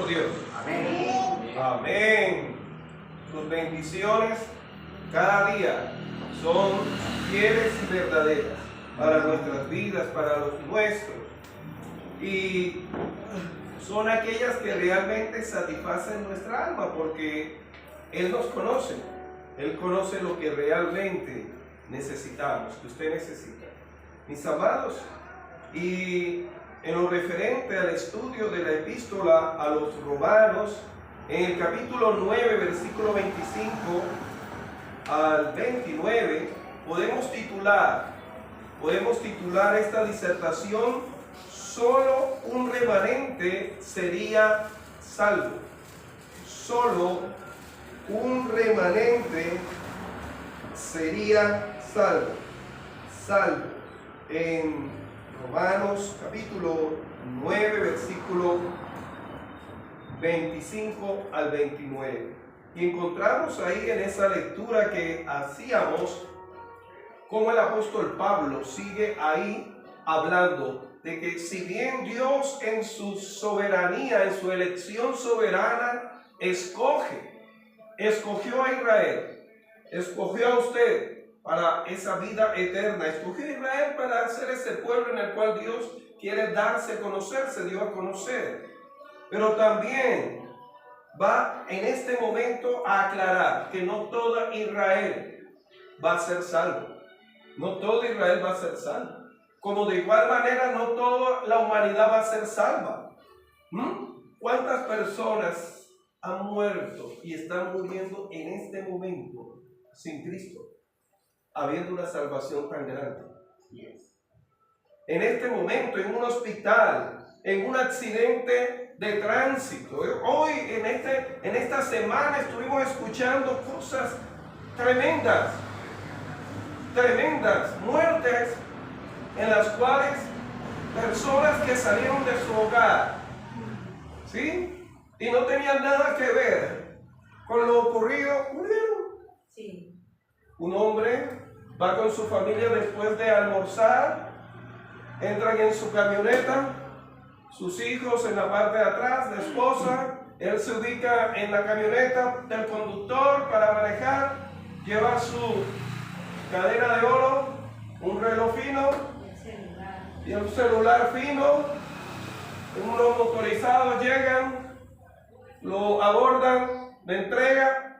por Dios. Amén. Amén. Sus bendiciones cada día son fieles y verdaderas para nuestras vidas, para los nuestros. Y son aquellas que realmente satisfacen nuestra alma, porque Él nos conoce. Él conoce lo que realmente necesitamos, que usted necesita. Mis amados, y en lo referente al estudio de la epístola a los romanos, en el capítulo 9, versículo 25 al 29, podemos titular esta disertación: solo un remanente sería salvo. Solo un remanente sería salvo. Salvo. En Romanos capítulo 9, versículo 25 al 29. Y encontramos ahí en esa lectura que hacíamos cómo el apóstol Pablo sigue ahí hablando de que si bien Dios en su soberanía, en su elección soberana, escogió a Israel, escogió a usted para esa vida eterna, escogió a Israel para ser ese pueblo en el cual Dios quiere darse a conocer, se dio a conocer. Pero también va en este momento a aclarar que no toda Israel va a ser salvo. No todo Israel va a ser salvo. Como de igual manera no toda la humanidad va a ser salva. ¿Cuántas personas han muerto y están muriendo en este momento sin Cristo, habiendo una salvación tan grande? En este momento, en un hospital, en un accidente de tránsito. Hoy, en esta semana, estuvimos escuchando cosas tremendas, muertes en las cuales personas que salieron de su hogar, ¿sí?, y no tenían nada que ver con lo ocurrido, murieron. Sí. Un hombre va con su familia después de almorzar, entran en su camioneta, sus hijos en la parte de atrás, la esposa, él se ubica en la camioneta del conductor para manejar, lleva su cadena de oro, un reloj fino y un celular fino. Unos motorizados llegan, lo abordan, él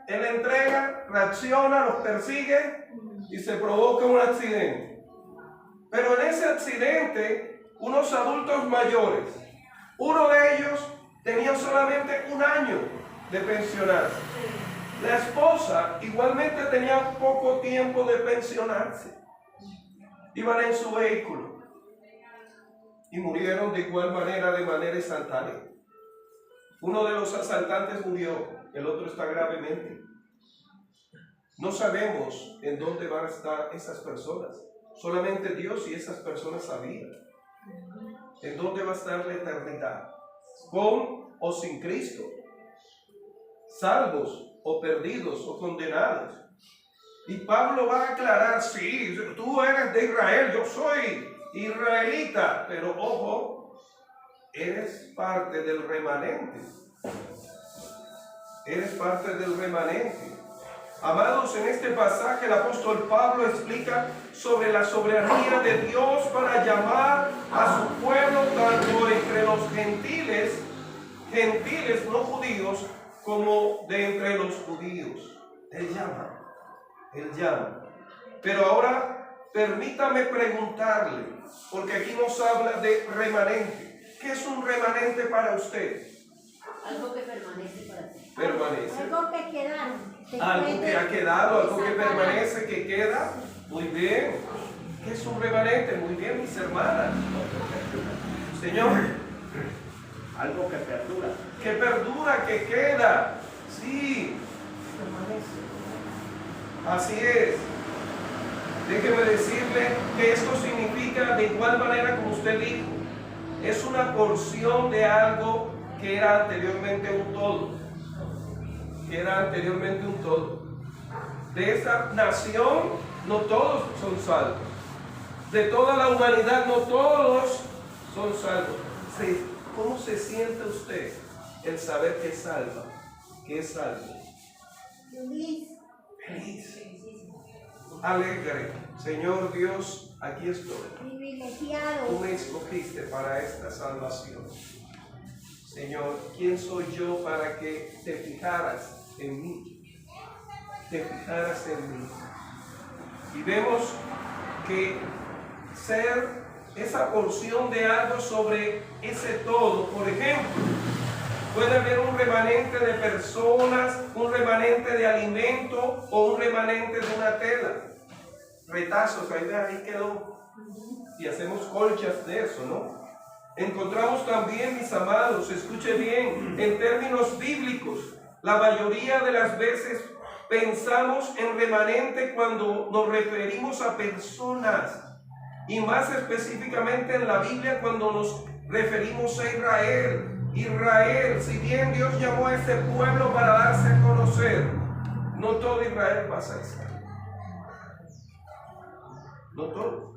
entrega, reacciona, los persigue y se provoca un accidente. Pero en ese accidente, unos adultos mayores, uno de ellos tenía solamente 1 año de pensionarse. La esposa igualmente tenía poco tiempo de pensionarse. Iban en su vehículo y murieron de igual manera, de manera instantánea. Uno de los asaltantes murió, el otro está gravemente. No sabemos en dónde van a estar esas personas. Solamente Dios y esas personas sabían en dónde va a estar la eternidad, con o sin Cristo, salvos o perdidos o condenados. Y Pablo va a aclarar: sí, tú eres de Israel, yo soy israelita, pero ojo, eres parte del remanente. Eres parte del remanente. Amados, en este pasaje el apóstol Pablo explica sobre la soberanía de Dios para llamar a su pueblo tanto entre los gentiles no judíos, como de entre los judíos. Él llama. Pero ahora permítame preguntarle, porque aquí nos habla de remanente. ¿Qué es un remanente para usted? Algo que permanece para ti. Permanece. Algo que quedaron. Algo que ha quedado, algo que permanece, que queda. Muy bien. ¿Qué es un remanente? Muy bien, mis hermanas. Señor. Algo que perdura. Que perdura, que queda. Sí, permanece. Así es. Déjeme decirle que esto significa, de igual manera como usted dijo, es una porción de algo que era anteriormente un todo. De esa nación no todos son salvos. De toda la humanidad no todos son salvos. ¿Cómo se siente usted el saber que salva, que es salvo. Feliz. Feliz. Alegre. Señor Dios, aquí estoy. Tú Privilegiado. me escogiste para esta salvación. Señor, ¿quién soy yo para que te fijaras en mí? Te fijaras en mí. Y vemos que ser esa porción de algo sobre ese todo, por ejemplo, puede haber un remanente de personas, un remanente de alimento o un remanente de una tela. Retazos, ahí quedó. Y hacemos colchas de eso, ¿no? Encontramos también, mis amados, escuche bien, en términos bíblicos, la mayoría de las veces pensamos en remanente cuando nos referimos a personas, y más específicamente en la Biblia cuando nos referimos a Israel. Israel, si bien Dios llamó a ese pueblo para darse a conocer, no todo Israel va a ser salvo. No todo.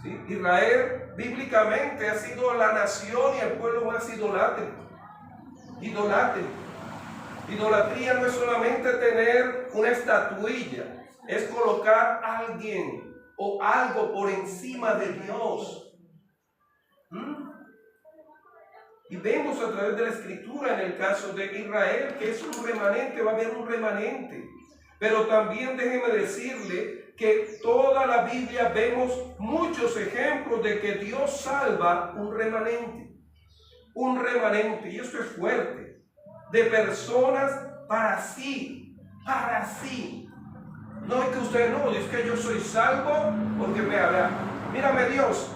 ¿Sí? Israel bíblicamente ha sido la nación y el pueblo más idolátrico. Idolatría no es solamente tener una estatuilla, es colocar a alguien o algo por encima de Dios. Y vemos a través de la escritura en el caso de Israel que es un remanente, va a haber un remanente. Pero también déjeme decirle que toda la Biblia vemos muchos ejemplos de que Dios salva un remanente. Un remanente, y esto es fuerte, de personas para sí, para sí. No es que usted no, es que yo soy salvo porque me habla. Mírame Dios,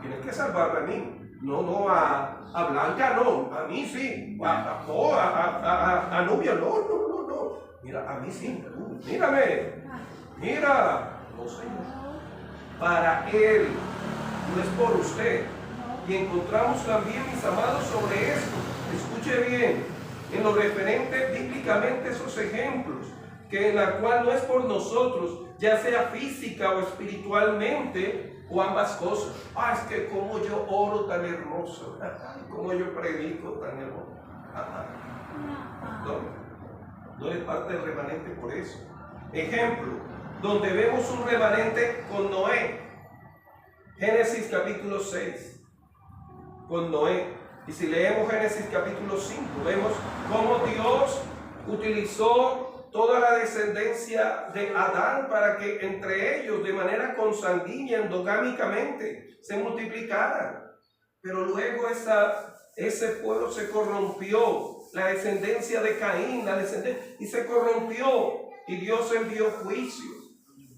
tienes que salvarme a mí. No, a Blanca no, a mí sí. A Nubia no. Mira, a mí sí, mírame. Mira, no Señor. Para Él, no es por usted. Y encontramos también, mis amados, sobre esto. Escuche bien, en lo referente bíblicamente esos ejemplos, que en la cual no es por nosotros, ya sea física o espiritualmente, o ambas cosas. Es que como yo oro tan hermoso, como yo predico tan hermoso. No es parte del remanente por eso. Ejemplo, donde vemos un remanente con Noé. Génesis capítulo 6. Con Noé. Y si leemos Génesis capítulo 5, vemos cómo Dios utilizó toda la descendencia de Adán para que entre ellos de manera consanguínea, endogámicamente, se multiplicaran. Pero luego ese pueblo se corrompió, la descendencia de Caín, y se corrompió, y Dios envió juicio.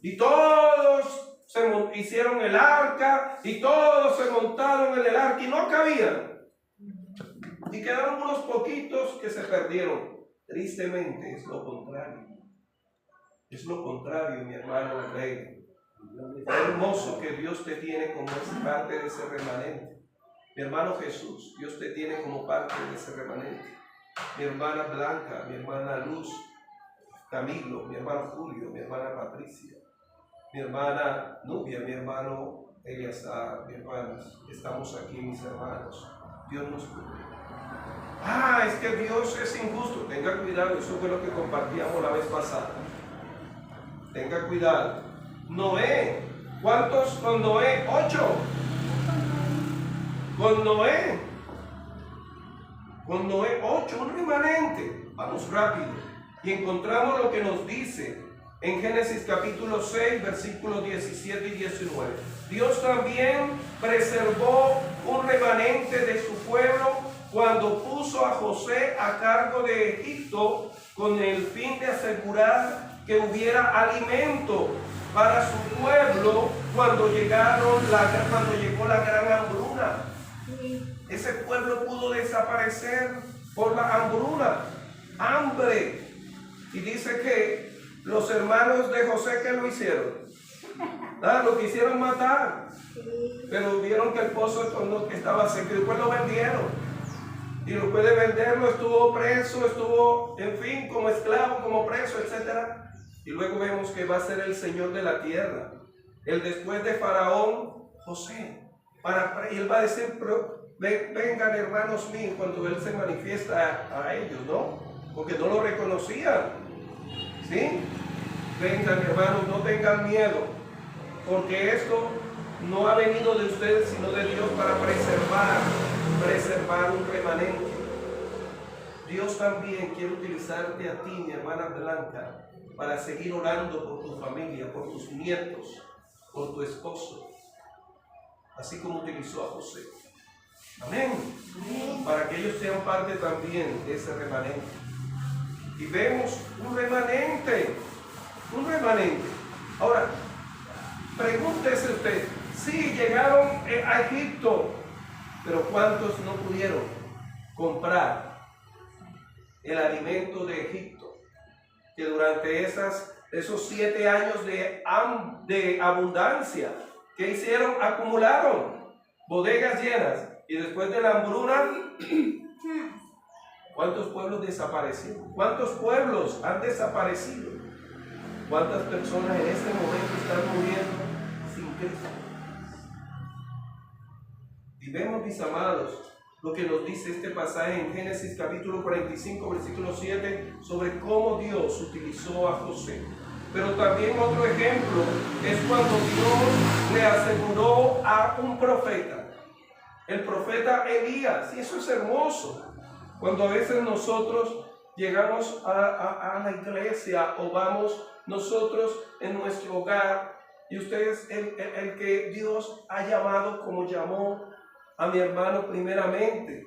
Y todos hicieron el arca, y todos se montaron en el arca, y no cabían. Y quedaron unos poquitos que se perdieron. Tristemente es lo contrario. Es lo contrario, mi hermano rey. Es hermoso que Dios te tiene como parte de ese remanente. Mi hermano Jesús, Dios te tiene como parte de ese remanente. Mi hermana Blanca, mi hermana Luz, Camilo, mi hermano Julio, mi hermana Patricia, mi hermana Nubia, mi hermano Eliazar, mi hermanas. Estamos aquí, mis hermanos. Dios nos cubre. Es que Dios es injusto. Tenga cuidado, eso fue lo que compartíamos la vez pasada. Tenga cuidado. Noé, ¿cuántos con Noé? 8. Con Noé 8, un remanente. Vamos rápido. Y encontramos lo que nos dice en Génesis capítulo 6, versículos 17 y 19. Dios también preservó un remanente de su pueblo cuando puso a José a cargo de Egipto con el fin de asegurar que hubiera alimento para su pueblo cuando llegó la gran hambruna. Ese pueblo pudo desaparecer por la hambre. Y dice que los hermanos de José, ¿qué lo hicieron? Lo quisieron matar, pero vieron que el pozo estaba seco y después lo vendieron. Y después de venderlo estuvo preso, estuvo, en fin, como esclavo, como preso, etc. Y luego vemos que va a ser el Señor de la tierra. El después de Faraón, José. Y él va a decir, pero vengan hermanos míos cuando Él se manifiesta a ellos, ¿no? Porque no lo reconocían, ¿sí? Vengan hermanos, no tengan miedo, porque esto no ha venido de ustedes sino de Dios para preservar un remanente. Dios también quiere utilizarte a ti, mi hermana Blanca, para seguir orando por tu familia, por tus nietos, por tu esposo, así como utilizó a José. Amén. Para que ellos sean parte también de ese remanente. Y vemos un remanente. Ahora, pregúntese usted, sí, llegaron a Egipto, pero ¿cuántos no pudieron comprar el alimento de Egipto? Que durante esos 7 años de abundancia, ¿qué hicieron? Acumularon bodegas llenas. Y después de la hambruna, ¿cuántos pueblos desaparecieron? ¿Cuántos pueblos han desaparecido? ¿Cuántas personas en este momento están muriendo sin Cristo? Y vemos, mis amados, lo que nos dice este pasaje en Génesis capítulo 45, versículo 7, sobre cómo Dios utilizó a José. Pero también otro ejemplo es cuando Dios le aseguró a un profeta, el profeta Elías. Y eso es hermoso. Cuando a veces nosotros llegamos a la iglesia o vamos nosotros en nuestro hogar, y ustedes, el que Dios ha llamado como llamó a mi hermano primeramente,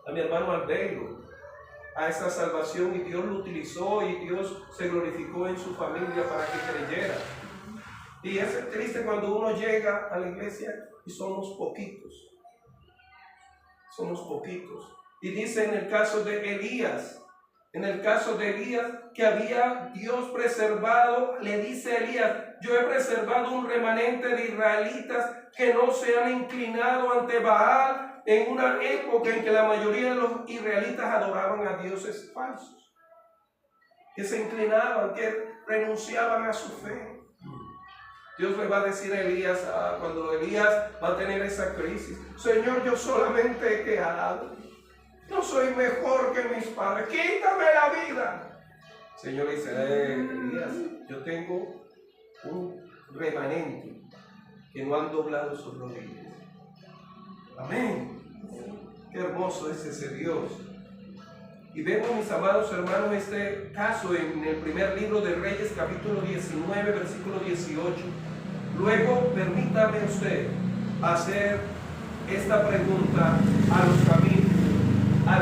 a mi hermano Albeiro, a esa salvación, y Dios lo utilizó y Dios se glorificó en su familia para que creyera. Y es triste cuando uno llega a la iglesia y somos poquitos. Y dice en el caso de Elías, que había Dios preservado, le dice a Elías, yo he preservado un remanente de israelitas que no se han inclinado ante Baal en una época en que la mayoría de los israelitas adoraban a dioses falsos, que se inclinaban, que renunciaban a su fe. Dios le va a decir a Elías, cuando Elías va a tener esa crisis, Señor, yo solamente he quedado, no soy mejor que mis padres, quítame la vida. Señor dice, Elías, yo tengo un remanente que no han doblado sus rodillas. Amén. Qué hermoso es ese Dios. Y vemos, mis amados hermanos, este caso en el primer libro de Reyes, capítulo 19, versículo 18. Luego, permítame usted hacer esta pregunta a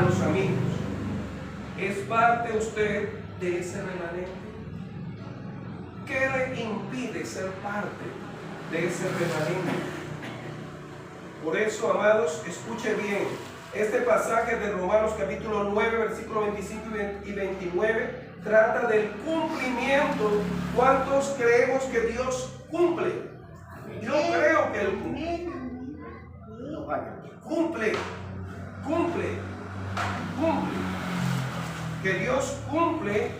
los amigos. ¿Es parte usted de ese remanente? ¿Qué le impide ser parte de ese remanente? Por eso, amados, escuche bien. Este pasaje de Romanos capítulo 9, versículo 25 y 29 trata del cumplimiento. ¿Cuántos creemos que Dios cumple? Yo creo que Él cumple. Cumple. Que Dios cumple,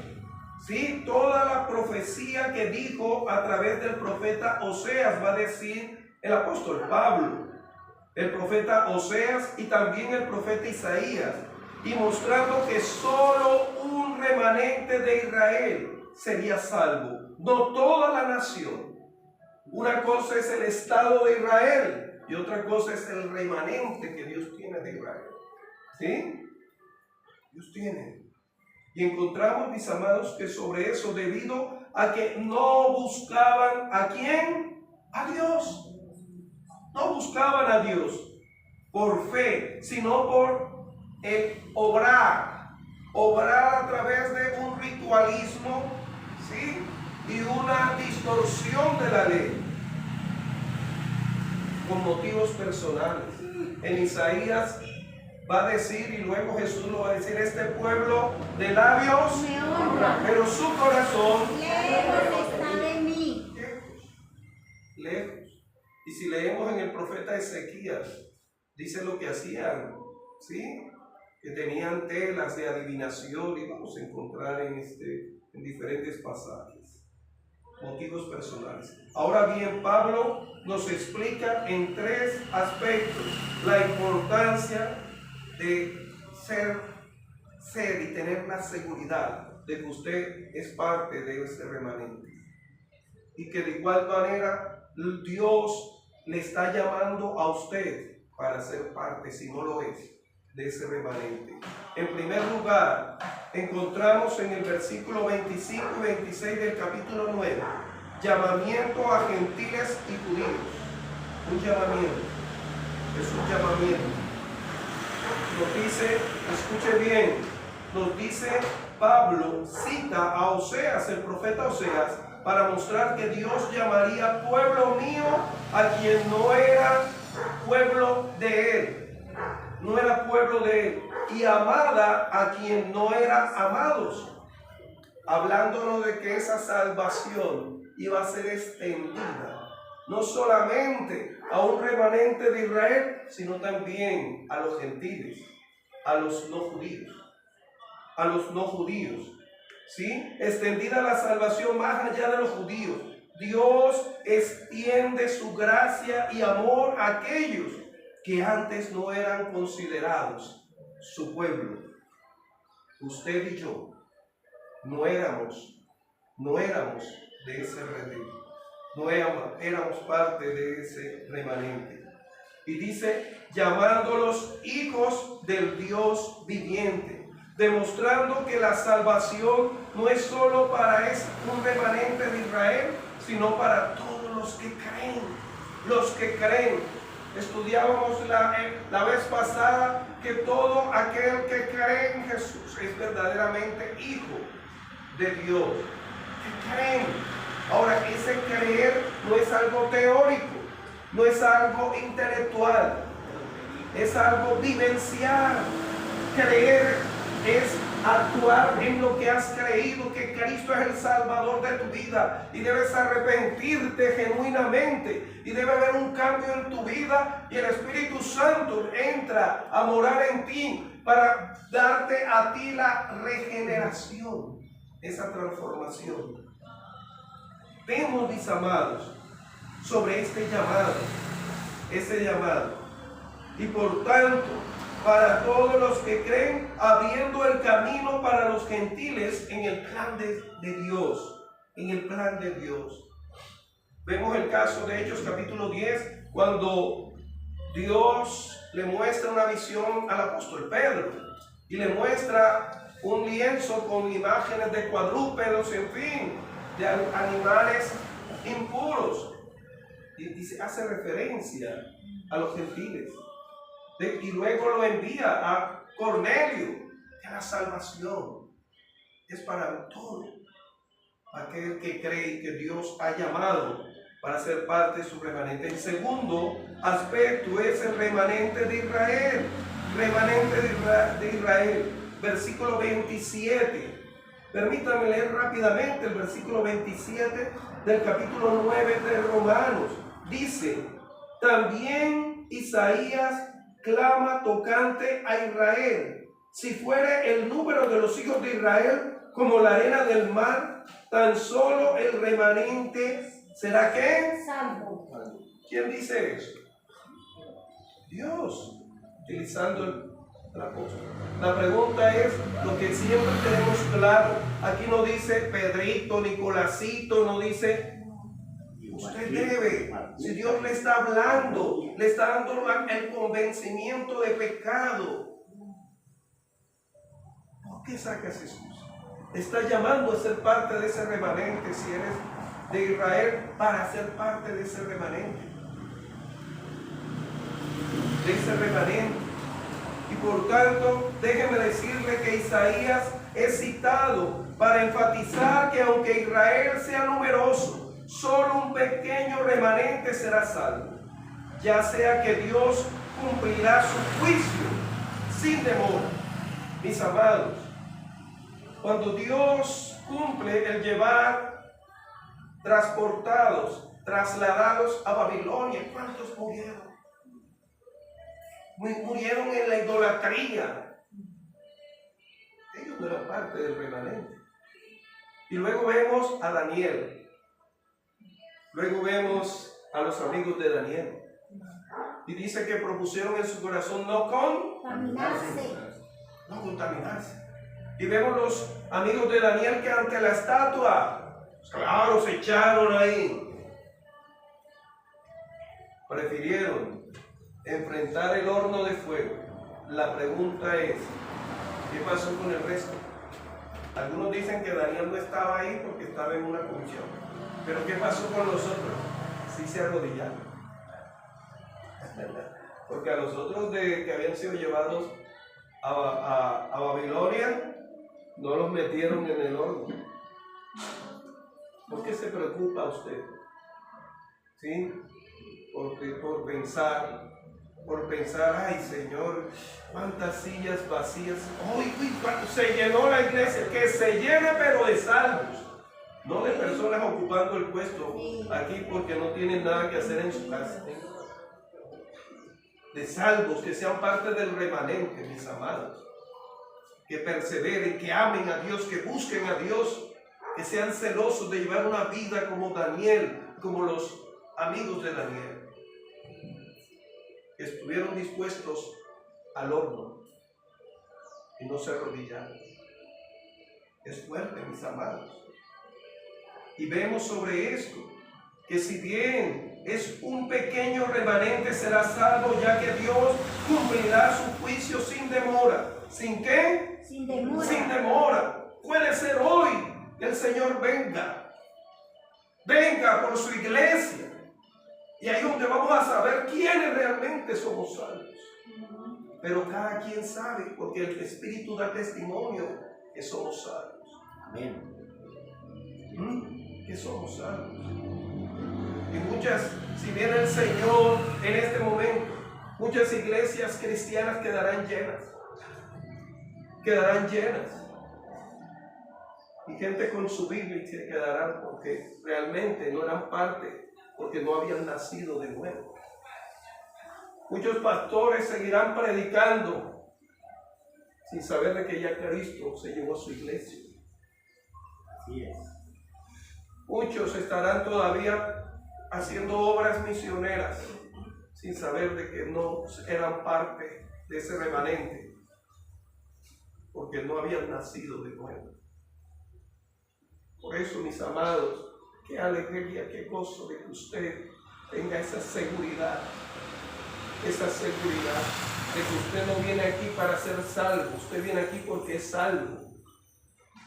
¿sí? Toda la profecía que dijo a través del profeta Oseas, va a decir el apóstol Pablo, el profeta Oseas y también el profeta Isaías, y mostrando que solo un remanente de Israel sería salvo, no toda la nación. Una cosa es el Estado de Israel y otra cosa es el remanente que Dios tiene de Israel. ¿Sí? Dios tiene. Y encontramos, mis amados, que sobre eso, debido a que no buscaban ¿a quién? A Dios. No buscaban a Dios por fe, sino por el obrar a través de un ritualismo, ¿sí? Y una distorsión de la ley con motivos personales. En Isaías va a decir, y luego Jesús lo va a decir, este pueblo de labios me honra, pero su corazón lejos está de mí. Lejos. Y si leemos en el profeta Ezequías, dice lo que hacían, ¿sí? Que tenían telas de adivinación, y vamos a encontrar en diferentes pasajes. motivos personales. Ahora bien, Pablo nos explica en 3 aspectos la importancia de ser y tener la seguridad de que usted es parte de ese remanente. Y que de igual manera Dios le está llamando a usted para ser parte, si no lo es, de ese remanente. En primer lugar, encontramos en el versículo 25 y 26 del capítulo 9, llamamiento a gentiles y judíos. Un llamamiento, es un llamamiento. Nos dice, escuche bien, nos dice Pablo, cita a Oseas, el profeta Oseas, para mostrar que Dios llamaría pueblo mío a quien no era pueblo de él, no era pueblo de él, y amada a quien no era amados, hablándonos de que esa salvación iba a ser extendida no solamente a un remanente de Israel, sino también a los gentiles, a los no judíos, a los no judíos. ¿Sí? Extendida la salvación más allá de los judíos. Dios extiende su gracia y amor a aquellos que antes no eran considerados su pueblo. Usted y yo no éramos de ese remanente, no éramos parte de ese remanente. Y dice, llamándolos hijos del Dios viviente, demostrando que la salvación no es solo para un remanente de Israel, sino para todos los que creen. Los que creen. Estudiábamos la vez pasada que todo aquel que cree en Jesús es verdaderamente hijo de Dios. Que creen. Ahora, ese creer no es algo teórico, no es algo intelectual, es algo vivencial. Creer es actuar en lo que has creído, que Cristo es el Salvador de tu vida, y debes arrepentirte genuinamente, y debe haber un cambio en tu vida, y el Espíritu Santo entra a morar en ti para darte a ti la regeneración, esa transformación. Vemos, mis amados, sobre este llamado, ese llamado, y por tanto, para todos los que creen, abriendo el camino para los gentiles en el plan de Dios, en el plan de Dios. Vemos el caso de Hechos capítulo 10, cuando Dios le muestra una visión al apóstol Pedro, y le muestra un lienzo con imágenes de cuadrúpedos, en fin, de animales impuros, y dice, hace referencia a los gentiles. Y luego lo envía a Cornelio, que la salvación es para todo aquel que cree que Dios ha llamado para ser parte de su remanente. El segundo aspecto es el remanente de Israel. Remanente de Israel, versículo 27. Permítanme leer rápidamente el versículo 27 del capítulo 9 de Romanos. Dice, también Isaías clama tocante a Israel. Si fuere el número de los hijos de Israel como la arena del mar, tan solo el remanente será ¿qué? Salvo. ¿Quién dice eso? Dios, utilizando el apóstol. La pregunta es lo que siempre tenemos claro. Aquí no dice Pedrito, Nicolásito, no dice. Usted debe, si Dios le está hablando, le está dando el convencimiento de pecado, ¿por qué sacas excusa? Está llamando a ser parte de ese remanente, si eres de Israel, para ser parte de ese remanente. De ese remanente. Y por tanto, déjeme decirle que Isaías es citado para enfatizar que aunque Israel sea numeroso, solo un pequeño remanente será salvo, ya sea que Dios cumplirá su juicio sin demora. Mis amados, cuando Dios cumple el llevar trasladados a Babilonia, ¿cuántos murieron? Murieron en la idolatría. Ellos no eran parte del remanente. Y luego vemos a Daniel. Luego vemos a los amigos de Daniel. Y dice que propusieron en su corazón no contaminarse. Y vemos los amigos de Daniel que ante la estatua, claro, se echaron ahí. Prefirieron enfrentar el horno de fuego. La pregunta es, ¿qué pasó con el resto? Algunos dicen que Daniel no estaba ahí porque estaba en una comisión. Pero ¿qué pasó con los otros? Sí se arrodillaron. Porque a los otros que habían sido llevados a Babilonia, no los metieron en el horno. ¿Por qué se preocupa usted? ¿Sí? Por pensar, ay Señor, cuántas sillas vacías. Uy, cuando se llenó la iglesia, que se llene pero de salvos, no de personas ocupando el puesto aquí porque no tienen nada que hacer en su casa. De salvos, que sean parte del remanente, mis amados, que perseveren, que amen a Dios, que busquen a Dios, que sean celosos de llevar una vida como Daniel, como los amigos de Daniel, que estuvieron dispuestos al horno y no se arrodillaron. Es fuerte, mis amados. Y vemos sobre esto, que si bien es un pequeño remanente, será salvo, ya que Dios cumplirá su juicio sin demora. ¿Sin qué? Sin demora. Sin demora. Puede ser hoy que el Señor venga por su iglesia. Y ahí es donde vamos a saber quiénes realmente somos salvos. Pero cada quien sabe, porque el Espíritu da testimonio que somos salvos. Amén. Que somos salvos. Y muchas, si viene el Señor en este momento, muchas iglesias cristianas quedarán llenas. Quedarán llenas. Y gente con su Biblia se quedarán porque realmente no eran parte, porque no habían nacido de nuevo. Muchos pastores seguirán predicando sin saber de que ya Cristo se llevó a su iglesia. Así es. Muchos estarán todavía haciendo obras misioneras sin saber de que no eran parte de ese remanente, porque no habían nacido de nuevo. Por eso, mis amados, qué alegría, qué gozo de que usted tenga esa seguridad de que usted no viene aquí para ser salvo, usted viene aquí porque es salvo.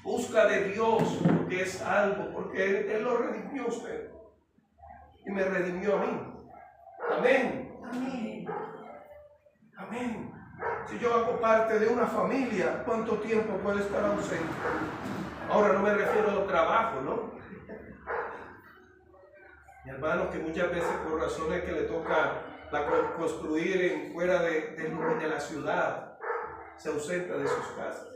Busca de Dios porque es salvo, porque Él lo redimió a usted y me redimió a mí. Amén. Amén. Amén. Si yo hago parte de una familia, ¿cuánto tiempo puedo estar ausente? Ahora no me refiero al trabajo, ¿no? Mi hermano, que muchas veces por razones que le toca construir fuera de la ciudad, se ausenta de sus casas.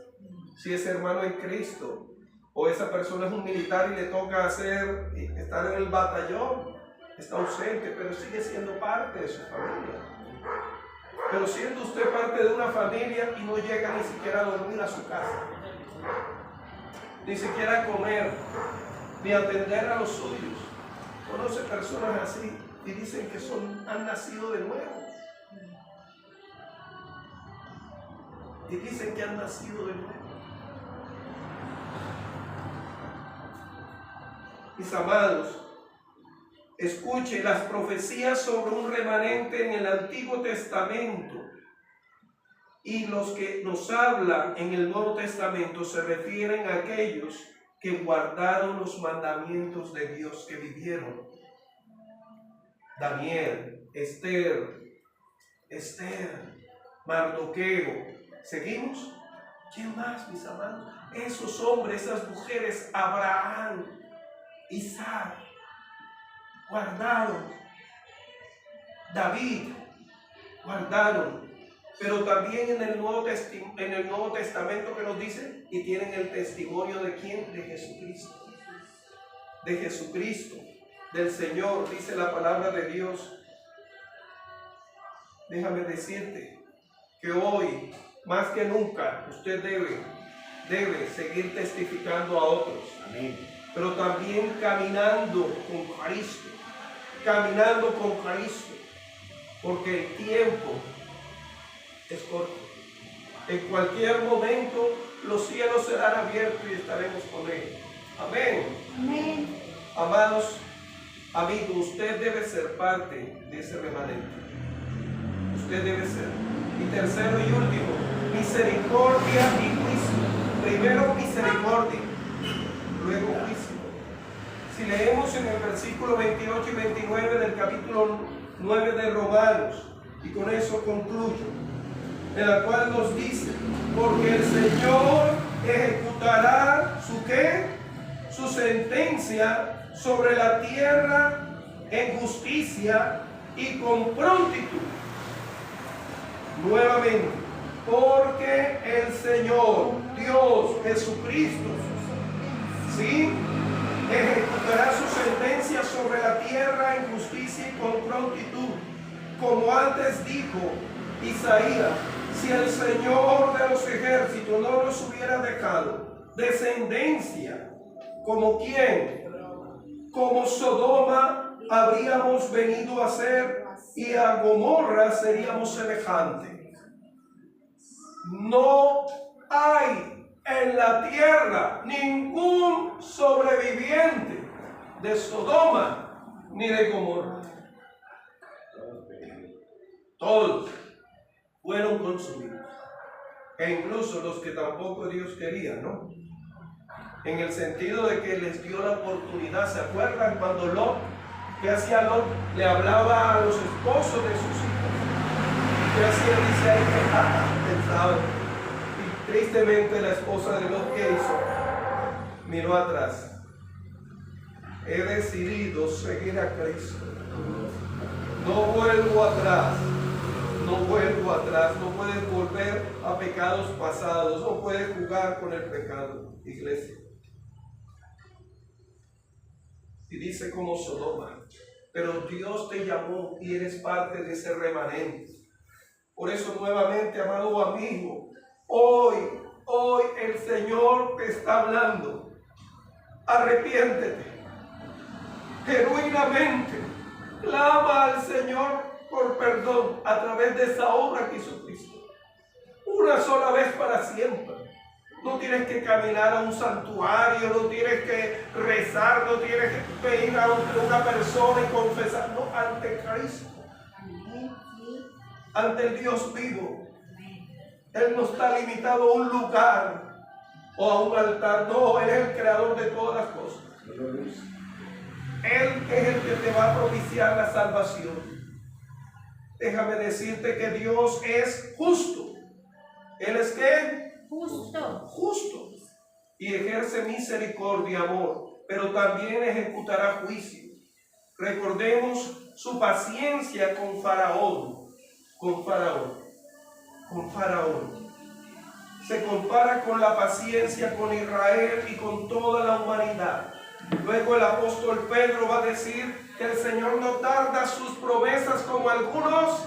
Si es hermano en Cristo, o esa persona es un militar y le toca estar en el batallón, está ausente, pero sigue siendo parte de su familia. Pero siendo usted parte de una familia y no llega ni siquiera a dormir a su casa, ni siquiera a comer, ni a atender a los suyos. Conoce personas así y dicen que han nacido de nuevo. Y dicen que han nacido de nuevo. Mis amados, escuche las profecías sobre un remanente en el Antiguo Testamento y los que nos hablan en el Nuevo Testamento se refieren a aquellos que guardaron los mandamientos de Dios, que vivieron. Daniel, Esther, Mardoqueo. ¿Seguimos? ¿Quién más, mis amados? Esos hombres, esas mujeres, Abraham, Isaac, guardaron. David, guardaron. Pero también en el Nuevo Testamento que nos dice, y tienen el testimonio de ¿quién? De Jesucristo. De Jesucristo, del Señor, dice la palabra de Dios. Déjame decirte que hoy, más que nunca, usted debe seguir testificando a otros. Amén. Pero también caminando con Cristo. caminando con Cristo, porque el tiempo es corto. En cualquier momento los cielos serán abiertos y estaremos con Él. Amén. Amén. Amados amigos, usted debe ser parte de ese remanente. Usted debe ser. Y tercero y último, misericordia y juicio. Primero misericordia, luego juicio. Si leemos en el versículo 28 y 29 del capítulo 9 de Romanos, y con eso concluyo, en la cual nos dice, porque el Señor ejecutará su ¿qué? Su sentencia sobre la tierra en justicia y con prontitud. Nuevamente, porque el Señor, Dios, Jesucristo, ¿sí?, ejecutará su sentencia sobre la tierra en justicia y con prontitud, como antes dijo Isaías, si el Señor de los ejércitos no nos hubiera dejado descendencia, ¿como quién? Como Sodoma habríamos venido a ser, y a Gomorra seríamos semejantes. No hay en la tierra ningún sobreviviente de Sodoma ni de Gomorra. Todos fueron consumidos. E incluso los que tampoco Dios quería, ¿no? En el sentido de que les dio la oportunidad. ¿Se acuerdan cuando Lot, qué hacía Lot? Le hablaba a los esposos de sus hijos. ¿Qué hacía? Dice ahí que pensaba. Y tristemente la esposa de Lot, ¿qué hizo? Miró atrás. He decidido seguir a Cristo. No vuelvo atrás. No vuelvo atrás. No puedes volver a pecados pasados. No puedes jugar con el pecado, iglesia. Y dice como Sodoma, pero Dios te llamó y eres parte de ese remanente. Por eso nuevamente, amado amigo, hoy el Señor te está hablando. Arrepiéntete, genuinamente, clama al Señor por perdón a través de esa obra que hizo Cristo. Una sola vez para siempre. No tienes que caminar a un santuario, no tienes que rezar, no tienes que pedir a una persona y confesar, no, ante Cristo, ante el Dios vivo. Él no está limitado a un lugar o a un altar, no, Él es el creador de todas las cosas. Él es el que te va a propiciar la salvación. Déjame decirte que Dios es justo. ¿Él es qué? Justo, y ejerce misericordia, amor, pero también ejecutará juicio. Recordemos su paciencia con Faraón. Se compara con la paciencia con Israel y con toda la humanidad. Luego el apóstol Pedro va a decir que el Señor no tarda sus promesas como algunos,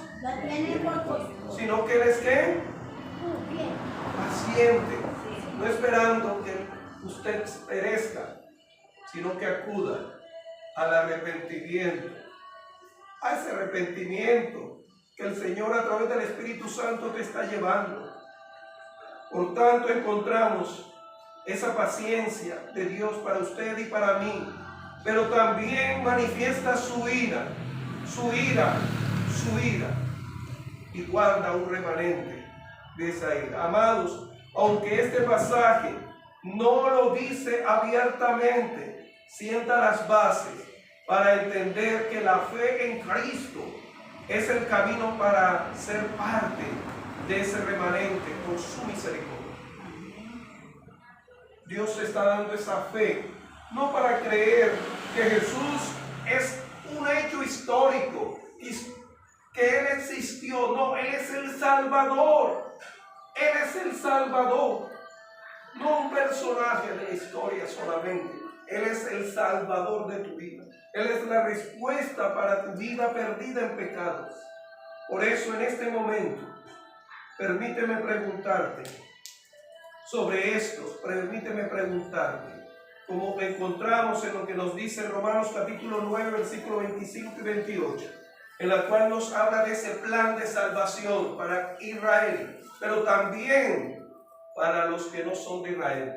sino que Él es ¿qué? Paciente, no esperando que usted perezca, sino que acuda al arrepentimiento, a ese arrepentimiento que el Señor a través del Espíritu Santo te está llevando. Por tanto, encontramos esa paciencia de Dios para usted y para mí, pero también manifiesta su ira, y guarda un remanente de esa ira. Amados, aunque este pasaje no lo dice abiertamente, sienta las bases para entender que la fe en Cristo es el camino para ser parte de ese remanente por su misericordia. Dios está dando esa fe, no para creer que Jesús es un hecho histórico, que Él existió, no, Él es el Salvador. Él es el Salvador, no un personaje de la historia solamente. Él es el Salvador de tu vida. Él es la respuesta para tu vida perdida en pecados. Por eso en este momento, permíteme preguntarte sobre esto, como encontramos en lo que nos dice Romanos capítulo 9, versículo 25 y 28, en la cual nos habla de ese plan de salvación para Israel, pero también para los que no son de Israel,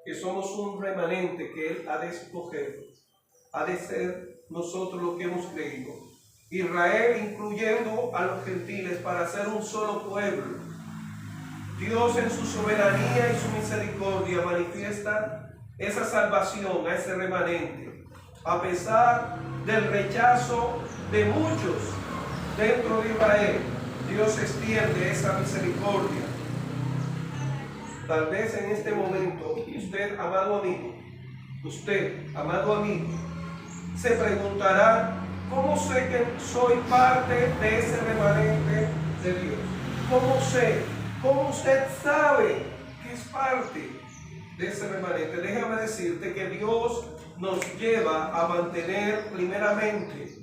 que somos un remanente que Él ha de escoger, ha de ser nosotros lo que hemos creído. Israel incluyendo a los gentiles para ser un solo pueblo. Dios en su soberanía y su misericordia manifiesta esa salvación a ese remanente, a pesar del rechazo de muchos dentro de Israel. Dios extiende esa misericordia. Tal vez en este momento usted, amado amigo, se preguntará: ¿cómo sé que soy parte de ese remanente de Dios? ¿Cómo sé? ¿Cómo usted sabe que es parte de ese remanente? Déjame decirte que Dios nos lleva a mantener primeramente,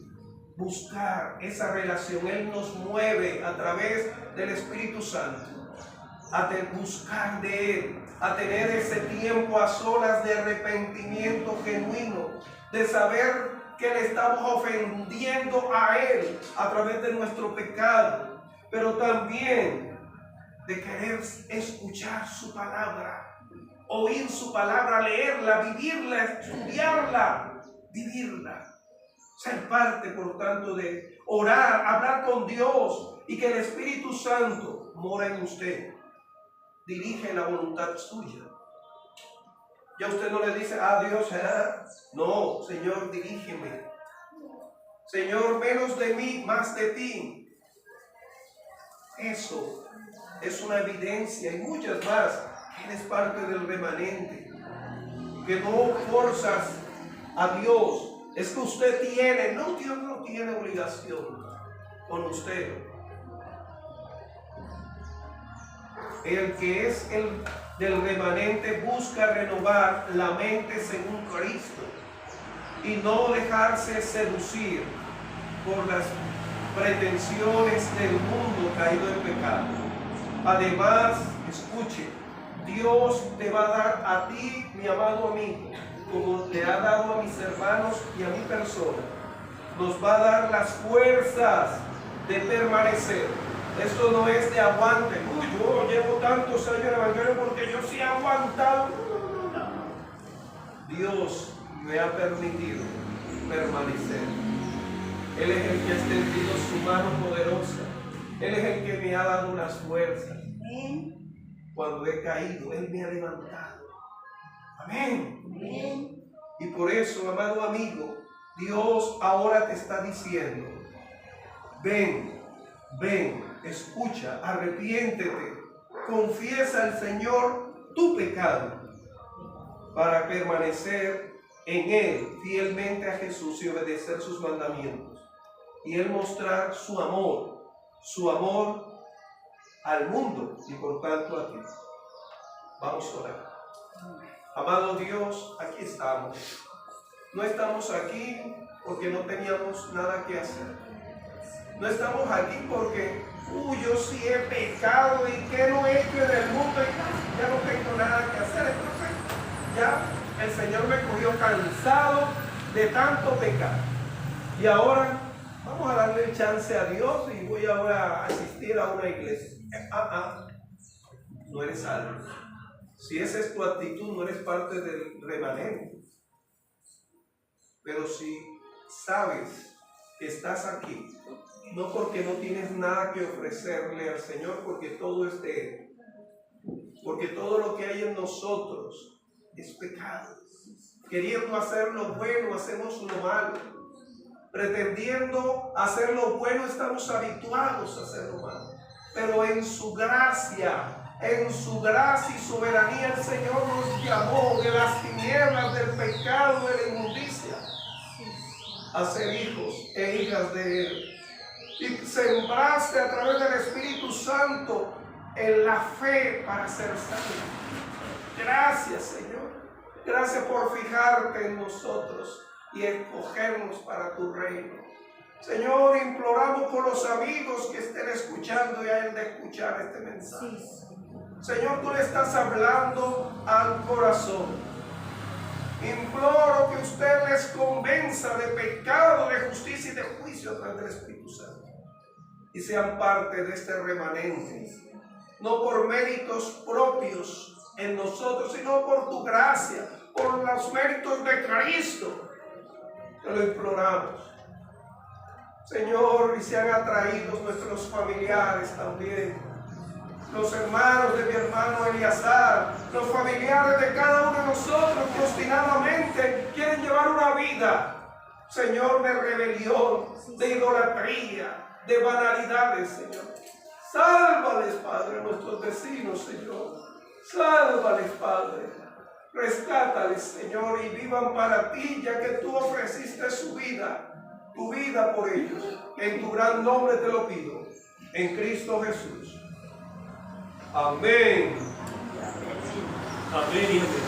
buscar esa relación. Él nos mueve a través del Espíritu Santo a buscar de Él, a tener ese tiempo a solas de arrepentimiento genuino, de saber que le estamos ofendiendo a Él a través de nuestro pecado, pero también de querer escuchar su palabra, oír su palabra, leerla, vivirla, estudiarla, vivirla. Ser parte, por tanto, de orar, hablar con Dios y que el Espíritu Santo mora en usted. Dirige la voluntad suya. Ya usted no le dice: ah, Dios, no, Señor, dirígeme. Señor, menos de mí, más de ti. Eso es una evidencia, y muchas más, que eres parte del remanente, que no forzas a Dios. Es que usted tiene, no, Dios no tiene obligación con usted. El que es el del remanente busca renovar la mente según Cristo y no dejarse seducir por las pretensiones del mundo caído en pecado. Además, escuche, Dios te va a dar a ti, mi amado amigo, como le ha dado a mis hermanos y a mi persona, nos va a dar las fuerzas de permanecer. Esto no es de aguante. Uy, yo llevo tantos años en el Evangelio porque yo sí he aguantado. No. Dios me ha permitido permanecer. Él es el que ha extendido su mano poderosa. Él es el que me ha dado las fuerzas. Cuando he caído, Él me ha levantado. Amén. Amén. Y por eso, amado amigo, Dios ahora te está diciendo: ven, ven, escucha, arrepiéntete, confiesa al Señor tu pecado para permanecer en Él, fielmente a Jesús y obedecer sus mandamientos. Y Él mostrar su amor al mundo y por tanto a ti. Vamos a orar. Amado Dios, aquí estamos. No estamos aquí porque no teníamos nada que hacer. No estamos aquí porque, yo sí he pecado y que no he hecho en el mundo y ya no tengo nada que hacer. Entonces, ya el Señor me cogió cansado de tanto pecar. Y ahora vamos a darle el chance a Dios y voy ahora a asistir a una iglesia. No eres salvo. Si esa es tu actitud, no eres parte del remanente. Pero si sabes que estás aquí, no porque no tienes nada que ofrecerle al Señor, porque todo es de Él. Porque todo lo que hay en nosotros es pecado. Queriendo hacer lo bueno, hacemos lo malo. Pretendiendo hacer lo bueno, estamos habituados a hacer lo malo. Pero en su gracia y soberanía, el Señor nos llamó de las tinieblas, del pecado, de la inmundicia, a ser hijos e hijas de Él. Y sembraste a través del Espíritu Santo en la fe para ser salvo. Gracias, Señor. Gracias por fijarte en nosotros y escogernos para tu reino. Señor, imploramos por los amigos que estén escuchando y hayan de escuchar este mensaje. Señor, tú le estás hablando al corazón. Imploro que usted les convenza de pecado, de justicia y de juicio a través del Espíritu Santo. Y sean parte de este remanente. No por méritos propios en nosotros, sino por tu gracia, por los méritos de Cristo. Te lo imploramos. Señor, y sean atraídos nuestros familiares también. Los hermanos de mi hermano Eleazar, los familiares de cada uno de nosotros que obstinadamente quieren llevar una vida, Señor, de rebelión, de idolatría, de banalidades, Señor. Sálvales, Padre, a nuestros vecinos, Señor. Sálvales, Padre. Rescátales, Señor, y vivan para ti, ya que tú ofreciste su vida, tu vida por ellos. En tu gran nombre te lo pido, en Cristo Jesús. Amén. Amén.